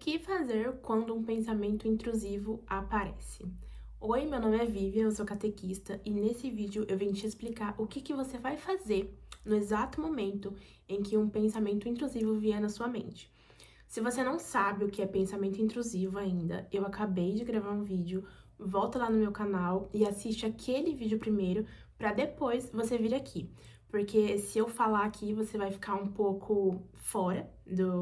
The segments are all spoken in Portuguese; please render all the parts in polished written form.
que fazer quando um pensamento intrusivo aparece? Oi, meu nome é Vivian, eu sou catequista e nesse vídeo eu vim te explicar o que você vai fazer no exato momento em que um pensamento intrusivo vier na sua mente. Se você não sabe o que é pensamento intrusivo ainda, eu acabei de gravar um vídeo, volta lá no meu canal e assiste aquele vídeo primeiro para depois você vir aqui. Porque se eu falar aqui, você vai ficar um pouco fora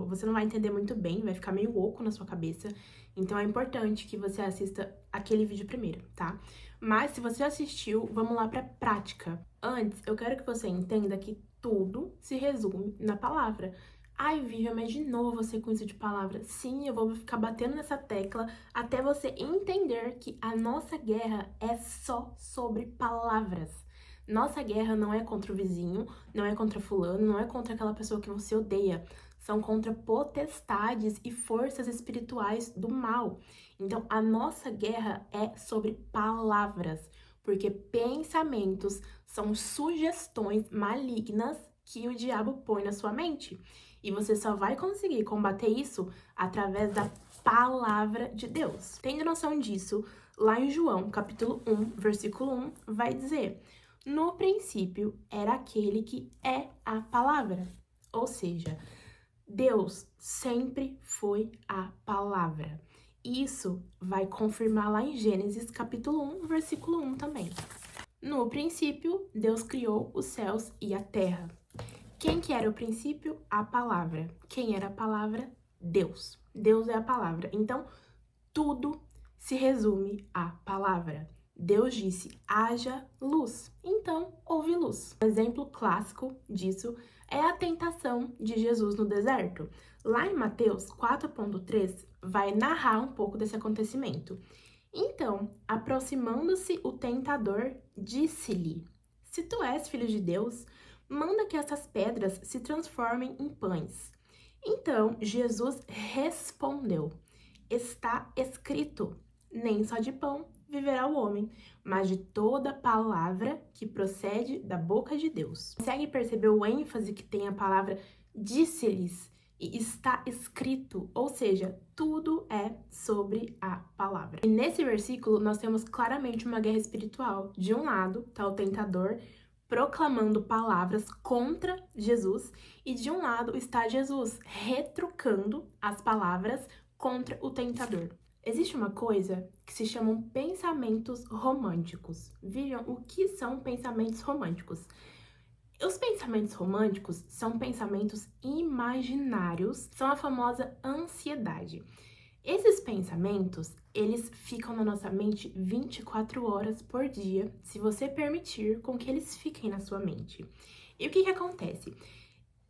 você não vai entender muito bem, vai ficar meio oco na sua cabeça. Então é importante que você assista aquele vídeo primeiro, tá? Mas se você assistiu, vamos lá pra prática. Antes, eu quero que você entenda que tudo se resume na palavra. Ai, Vivian, mas de novo você com isso de palavra. Sim, eu vou ficar batendo nessa tecla até você entender que a nossa guerra é só sobre palavras. Nossa guerra não é contra o vizinho, não é contra fulano, não é contra aquela pessoa que você odeia. São contra potestades e forças espirituais do mal. Então, a nossa guerra é sobre palavras, porque pensamentos são sugestões malignas que o diabo põe na sua mente. E você só vai conseguir combater isso através da palavra de Deus. Tendo noção disso, lá em João, capítulo 1, versículo 1, vai dizer: no princípio era aquele que é a palavra. Ou seja, Deus sempre foi a palavra. Isso vai confirmar lá em Gênesis capítulo 1, versículo 1 também. No princípio, Deus criou os céus e a terra. Quem que era o princípio? A palavra. Quem era a palavra? Deus. Deus é a palavra. Então, tudo se resume à palavra. Deus disse, haja luz. Então, houve luz. Um exemplo clássico disso é a tentação de Jesus no deserto. Lá em Mateus 4.3, vai narrar um pouco desse acontecimento. Então, aproximando-se o tentador, disse-lhe: se tu és filho de Deus, manda que essas pedras se transformem em pães. Então, Jesus respondeu: está escrito, nem só de pão viverá o homem, mas de toda palavra que procede da boca de Deus. Consegue perceber o ênfase que tem a palavra disse-lhes e está escrito? Ou seja, tudo é sobre a palavra. E nesse versículo, nós temos claramente uma guerra espiritual. De um lado, está o tentador proclamando palavras contra Jesus, e de um lado está Jesus retrucando as palavras contra o tentador. Existe uma coisa que se chamam pensamentos românticos. Viram o que são pensamentos românticos? Os pensamentos românticos são pensamentos imaginários, são a famosa ansiedade. Esses pensamentos, eles ficam na nossa mente 24 horas por dia, se você permitir com que eles fiquem na sua mente. E o que acontece?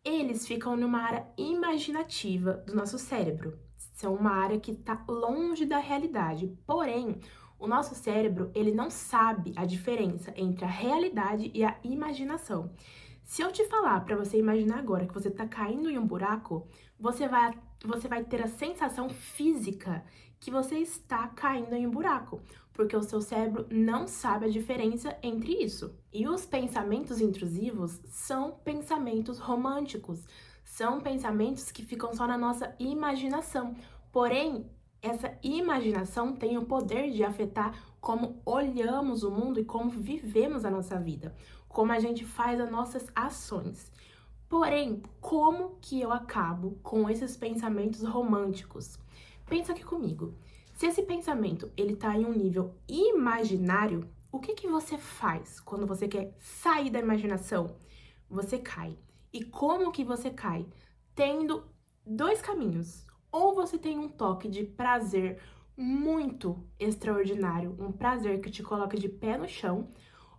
Eles ficam numa área imaginativa do nosso cérebro. São uma área que está longe da realidade. Porém, o nosso cérebro, ele não sabe a diferença entre a realidade e a imaginação. Se eu te falar para você imaginar agora que você está caindo em um buraco, você vai ter a sensação física que você está caindo em um buraco, porque o seu cérebro não sabe a diferença entre isso. E os pensamentos intrusivos são pensamentos românticos, são pensamentos que ficam só na nossa imaginação. Porém, essa imaginação tem o poder de afetar como olhamos o mundo e como vivemos a nossa vida, como a gente faz as nossas ações. Porém, como que eu acabo com esses pensamentos românticos? Pensa aqui comigo. Se esse pensamento ele tá em um nível imaginário, o que você faz quando você quer sair da imaginação? Você cai. E como que você cai? Tendo dois caminhos. Ou você tem um toque de prazer muito extraordinário, um prazer que te coloca de pé no chão,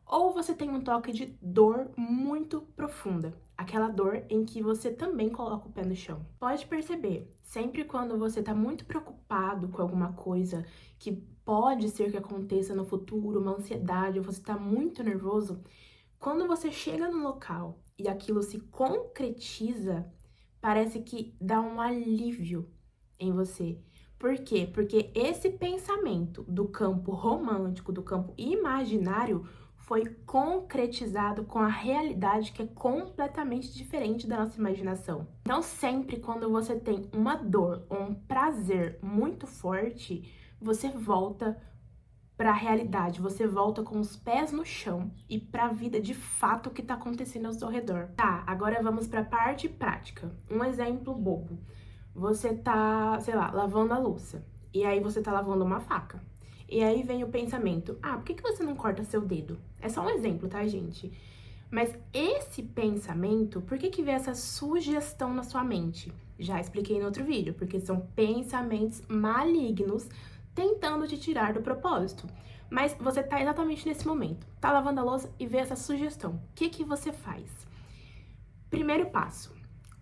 ou você tem um toque de dor muito profunda, aquela dor em que você também coloca o pé no chão. Pode perceber, sempre quando você está muito preocupado com alguma coisa que pode ser que aconteça no futuro, uma ansiedade, ou você está muito nervoso, quando você chega no local e aquilo se concretiza, parece que dá um alívio em você. Por quê? Porque esse pensamento do campo romântico, do campo imaginário, foi concretizado com a realidade que é completamente diferente da nossa imaginação. Então, sempre quando você tem uma dor ou um prazer muito forte, você volta para a realidade, você volta com os pés no chão e para a vida de fato que está acontecendo ao seu redor. Tá, agora vamos para a parte prática. Um exemplo bobo. Você tá, sei lá, lavando a louça e aí você tá lavando uma faca. E aí vem o pensamento, por que você não corta seu dedo? É só um exemplo, tá, gente? Mas esse pensamento, por que vem essa sugestão na sua mente? Já expliquei no outro vídeo, porque são pensamentos malignos tentando te tirar do propósito. Mas você tá exatamente nesse momento, tá lavando a louça e vê essa sugestão. O que você faz? Primeiro passo,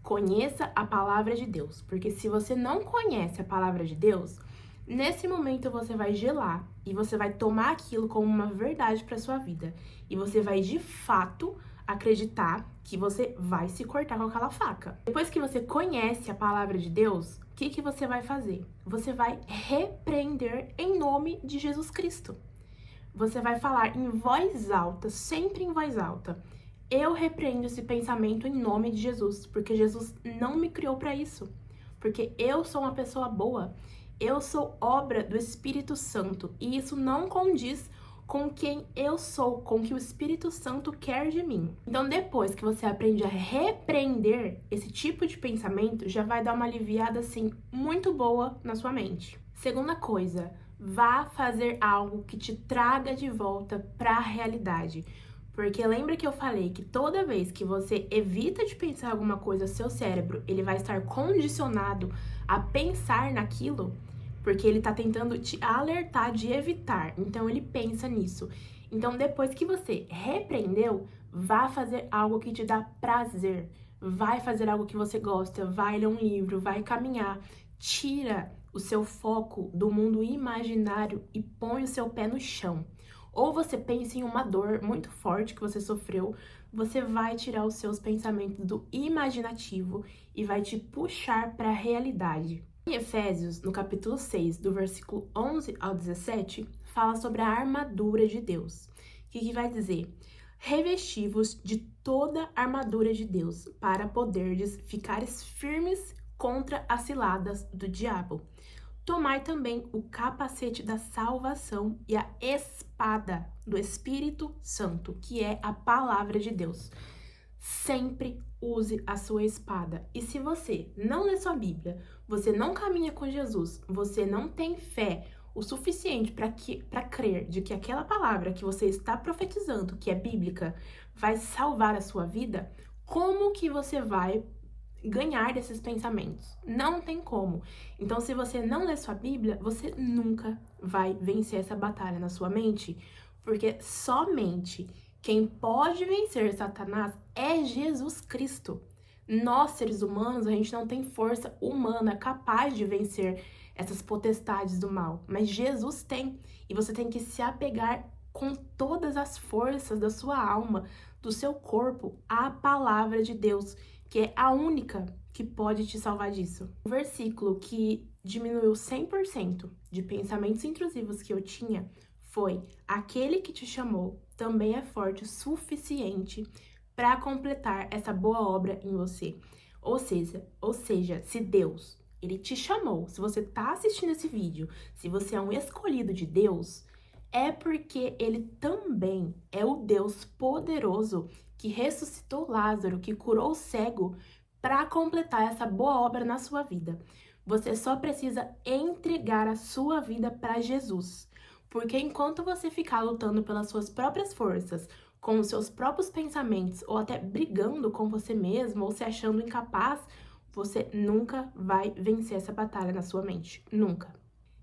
conheça a palavra de Deus, porque se você não conhece a palavra de Deus, nesse momento você vai gelar e você vai tomar aquilo como uma verdade para sua vida e você vai de fato acreditar que você vai se cortar com aquela faca. Depois que você conhece a palavra de Deus, o que você vai fazer? Você vai repreender em nome de Jesus Cristo. Você vai falar em voz alta, sempre em voz alta. Eu repreendo esse pensamento em nome de Jesus, porque Jesus não me criou para isso. Porque eu sou uma pessoa boa, eu sou obra do Espírito Santo e isso não condiz com quem eu sou, com o que o Espírito Santo quer de mim. Então, depois que você aprende a repreender esse tipo de pensamento, já vai dar uma aliviada assim muito boa na sua mente. Segunda coisa, vá fazer algo que te traga de volta para a realidade. Porque lembra que eu falei que toda vez que você evita de pensar alguma coisa, seu cérebro, ele vai estar condicionado a pensar naquilo, porque ele tá tentando te alertar de evitar. Então ele pensa nisso. Então depois que você repreendeu, vá fazer algo que te dá prazer. Vai fazer algo que você gosta, vai ler um livro, vai caminhar. Tira o seu foco do mundo imaginário e põe o seu pé no chão. Ou você pensa em uma dor muito forte que você sofreu, você vai tirar os seus pensamentos do imaginativo e vai te puxar para a realidade. Em Efésios, no capítulo 6, do versículo 11 ao 17, fala sobre a armadura de Deus. O que vai dizer? Revesti-vos de toda a armadura de Deus, para poderdes ficares firmes contra as ciladas do diabo. Tomai também o capacete da salvação e a espada do Espírito Santo, que é a palavra de Deus. Sempre use a sua espada. E se você não lê sua Bíblia, você não caminha com Jesus, você não tem fé o suficiente para crer de que aquela palavra que você está profetizando, que é bíblica, vai salvar a sua vida, como que você vai ganhar desses pensamentos? Não tem como. Então, se você não lê sua Bíblia, você nunca vai vencer essa batalha na sua mente, porque somente quem pode vencer Satanás é Jesus Cristo. Nós, seres humanos, a gente não tem força humana capaz de vencer essas potestades do mal, mas Jesus tem, e você tem que se apegar com todas as forças da sua alma, do seu corpo, à palavra de Deus, que é a única que pode te salvar disso. O versículo que diminuiu 100% de pensamentos intrusivos que eu tinha foi: aquele que te chamou também é forte o suficiente para completar essa boa obra em você. Ou seja, se Deus, ele te chamou, se você tá assistindo esse vídeo, se você é um escolhido de Deus, é porque ele também é o Deus poderoso que ressuscitou Lázaro, que curou o cego, para completar essa boa obra na sua vida. Você só precisa entregar a sua vida para Jesus. Porque enquanto você ficar lutando pelas suas próprias forças, com os seus próprios pensamentos, ou até brigando com você mesmo, ou se achando incapaz, você nunca vai vencer essa batalha na sua mente. Nunca.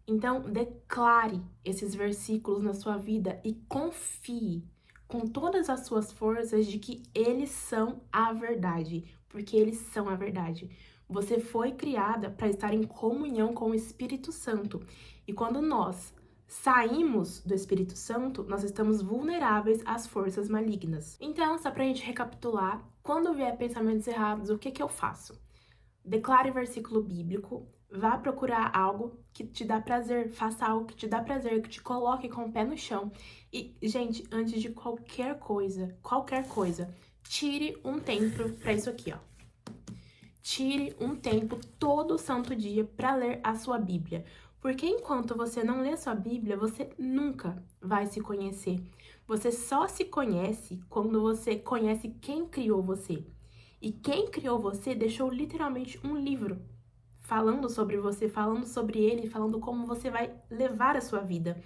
Então, declare esses versículos na sua vida e confie com todas as suas forças de que eles são a verdade, porque eles são a verdade. Você foi criada para estar em comunhão com o Espírito Santo. E quando nós saímos do Espírito Santo, nós estamos vulneráveis às forças malignas. Então, só pra gente recapitular, quando vier pensamentos errados, o que eu faço? Declare versículo bíblico, Vá procurar algo que te dá prazer, faça algo que te dá prazer, que te coloque com o pé no chão. E, gente, antes de qualquer coisa, tire um tempo pra isso aqui, ó. Tire um tempo todo santo dia para ler a sua Bíblia. Porque enquanto você não lê a sua Bíblia, você nunca vai se conhecer. Você só se conhece quando você conhece quem criou você. E quem criou você deixou literalmente um livro falando sobre você, falando sobre ele, falando como você vai levar a sua vida.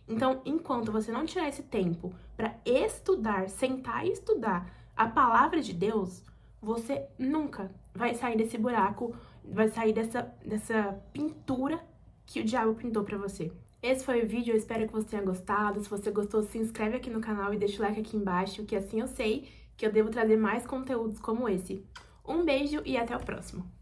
Então, enquanto você não tirar esse tempo para estudar, sentar e estudar a palavra de Deus, você nunca vai sair desse buraco, vai sair dessa pintura que o diabo pintou para você. Esse foi o vídeo, eu espero que você tenha gostado. Se você gostou, se inscreve aqui no canal e deixa o like aqui embaixo, que assim eu sei que eu devo trazer mais conteúdos como esse. Um beijo e até o próximo!